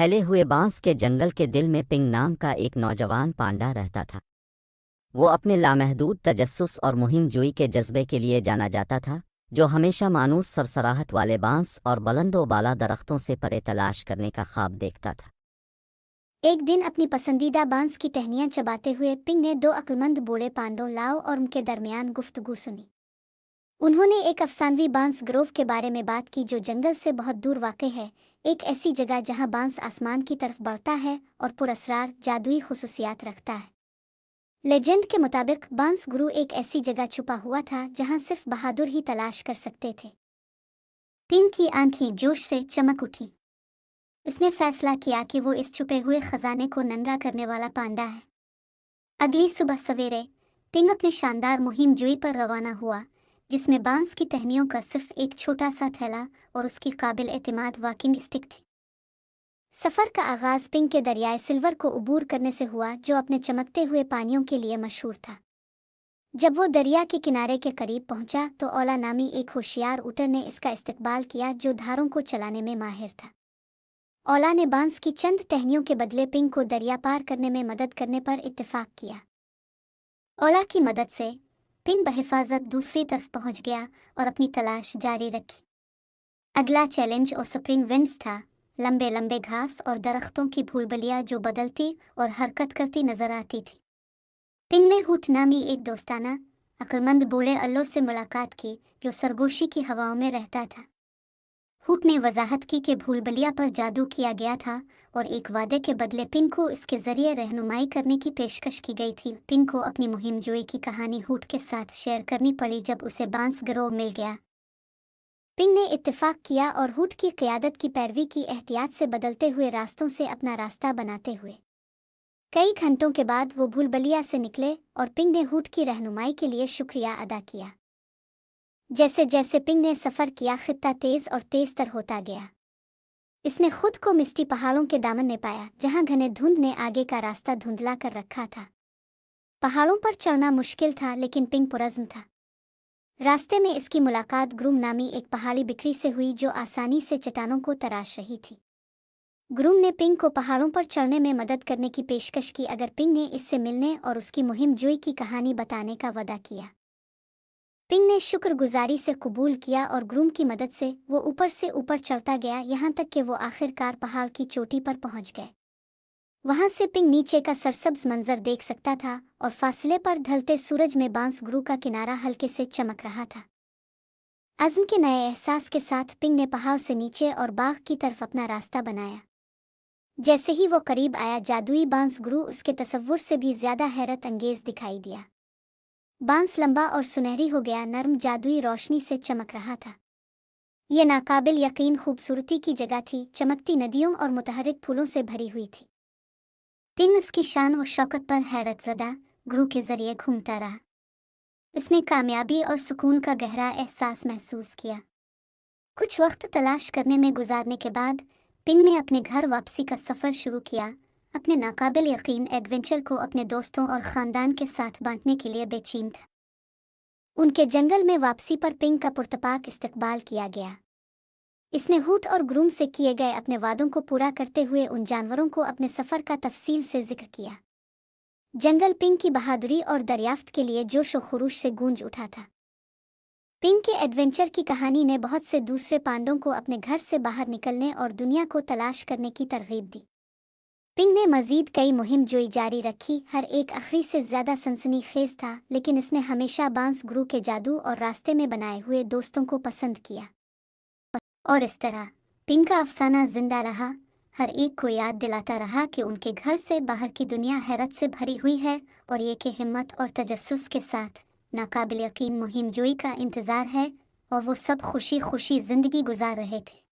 پھیلے हुए बांस के जंगल के दिल में पिंग नाम का एक नौजवान पांडा रहता था। वो अपने लामहदूद तजस्सुस और मुहिम जोई के जज्बे के लिए जाना जाता था, जो हमेशा मानूस सरसराहट वाले बांस और बुलंदो बाला दरख्तों से परे तलाश करने का ख्वाब देखता था। एक दिन अपनी पसंदीदा बांस की टहनियां चबाते हुए पिंग ने दो अक्लमंद बूढ़े पांडों लाओ और उनके दरमियान गुफ्तगू सुनी। उन्होंने एक अफसानवी बांस ग्रोव के बारे में बात की जो जंगल से बहुत दूर वाक़ है, एक ऐसी जगह जहां बांस आसमान की तरफ बढ़ता है और पुरअसरार जादुई खुसूसियात रखता है। लेजेंड के मुताबिक बांस गुरु एक ऐसी जगह छुपा हुआ था जहां सिर्फ बहादुर ही तलाश कर सकते थे। पिंग की आंखें जोश से चमक उठी। उसने फैसला किया कि वो इस छुपे हुए खजाने को नंगा करने वाला पांडा है। अगली सुबह सवेरे पिंग अपने शानदार मुहिम जोई पर रवाना हुआ, जिसमें बांस की टहनियों का सिर्फ एक छोटा सा थैला और उसकी काबिल एतमाद वॉकिंग स्टिक थी। सफ़र का आगाज़ पिंग के दरियाए सिल्वर को उबूर करने से हुआ, जो अपने चमकते हुए पानियों के लिए मशहूर था। जब वो दरिया के किनारे के करीब पहुंचा तो ओला नामी एक होशियार ऊँट ने इसका इस्तकबाल किया, जो धारों को चलाने में माहिर था। ओला ने बांस की चंद टहनियों के बदले पिंग को दरिया पार करने में मदद करने पर इत्तेफाक किया। ओला की मदद से पिंग बहिफाजत दूसरी तरफ पहुंच गया और अपनी तलाश जारी रखी। अगला चैलेंज और स्प्रिंग विंड्स था, लंबे लंबे घास और दरख्तों की भूलभुलियाँ जो बदलती और हरकत करती नजर आती थी। पिंग ने हूट नामी एक दोस्ताना अक्लमंद बूढ़े अल्लो से मुलाकात की, जो सरगोशी की हवाओं में रहता था। हूट ने वजाहत की कि भूलभुलिया पर जादू किया गया था और एक वादे के बदले पिंग को इसके जरिए रहनुमाई करने की पेशकश की गई थी। पिंग को अपनी मुहिम जोई की कहानी हूट के साथ शेयर करनी पड़ी जब उसे बांस ग्रोव मिल गया। पिंग ने इत्तेफाक किया और हूट की क़यादत की पैरवी की, एहतियात से बदलते हुए रास्तों से अपना रास्ता बनाते हुए। कई घंटों के बाद वो भूलभुलिया से निकले और पिंग ने हूट की रहनुमाई के लिए शुक्रिया अदा किया। जैसे जैसे पिंग ने सफ़र किया, खित्ता तेज़ और तेज़तर होता गया। इसने खुद को मिस्टी पहाड़ों के दामन में पाया, जहां घने धुंध ने आगे का रास्ता धुंधला कर रखा था। पहाड़ों पर चढ़ना मुश्किल था, लेकिन पिंग पुरज़्म था। रास्ते में इसकी मुलाकात ग्रूम नामी एक पहाड़ी बिक्री से हुई, जो आसानी से चट्टानों को तराश रही थी। ग्रूम ने पिंग को पहाड़ों पर चढ़ने में मदद करने की पेशकश की, अगर पिंग ने इससे मिलने और उसकी मुहिम जोई की कहानी बताने का वादा किया। पिंग ने शुक्रगुजारी से कबूल किया और ग्रूम की मदद से वो ऊपर से ऊपर चढ़ता गया, यहाँ तक कि वो आखिरकार पहाड़ की चोटी पर पहुँच गए। वहाँ से पिंग नीचे का सरसब्ज मंजर देख सकता था और फासले पर ढलते सूरज में बांस गुरु का किनारा हल्के से चमक रहा था। अज़्म के नए एहसास के साथ पिंग ने पहाड़ से नीचे और बाग की तरफ अपना रास्ता बनाया। जैसे ही वो करीब आया, जादुई बांस गुरु उसके तसव्वुर से भी ज़्यादा हैरत अंगेज दिखाई दिया। बांस लंबा और सुनहरी हो गया, नर्म जादुई रोशनी से चमक रहा था। ये नाकाबिल यकीन खूबसूरती की जगह थी, चमकती नदियों और मुतहरिक फूलों से भरी हुई थी। पिंग उसकी शान और शौकत पर हैरतज़दा गुरु के जरिए घूमता रहा। उसने कामयाबी और सुकून का गहरा एहसास महसूस किया। कुछ वक्त तलाश करने में गुजारने के बाद पिंग ने अपने घर वापसी का सफ़र शुरू किया, अपने नाकाबिल यकीन एडवेंचर को अपने दोस्तों और ख़ानदान के साथ बांटने के लिए बेचैन था। उनके जंगल में वापसी पर पिंग का पुरतपाक इस्तकबाल किया गया। इसने हूट और ग्रूम से किए गए अपने वादों को पूरा करते हुए उन जानवरों को अपने सफ़र का तफसील से जिक्र किया। जंगल पिंग की बहादुरी और दरियाफ्त के लिए जोश व खुरूश से गूंज उठा था। पिंग के एडवेंचर की कहानी ने बहुत से दूसरे पांडों को अपने घर से बाहर निकलने और दुनिया को तलाश करने की तरगीब दी। पिंग ने मज़ीद कई मुहिम जोई जारी रखी, हर एक आखिरी से ज़्यादा सनसनीखेज़ था, लेकिन इसने हमेशा बांस गुरु के जादू और रास्ते में बनाए हुए दोस्तों को पसंद किया। और इस तरह पिंग का अफसाना जिंदा रहा, हर एक को याद दिलाता रहा कि उनके घर से बाहर की दुनिया हैरत से भरी हुई है और ये कि हिम्मत और तजस्सुस के साथ नाकाबिल यकीन मुहिम जोई का इंतज़ार है, और वो सब खुशी खुशी ज़िंदगी गुजार रहे थे।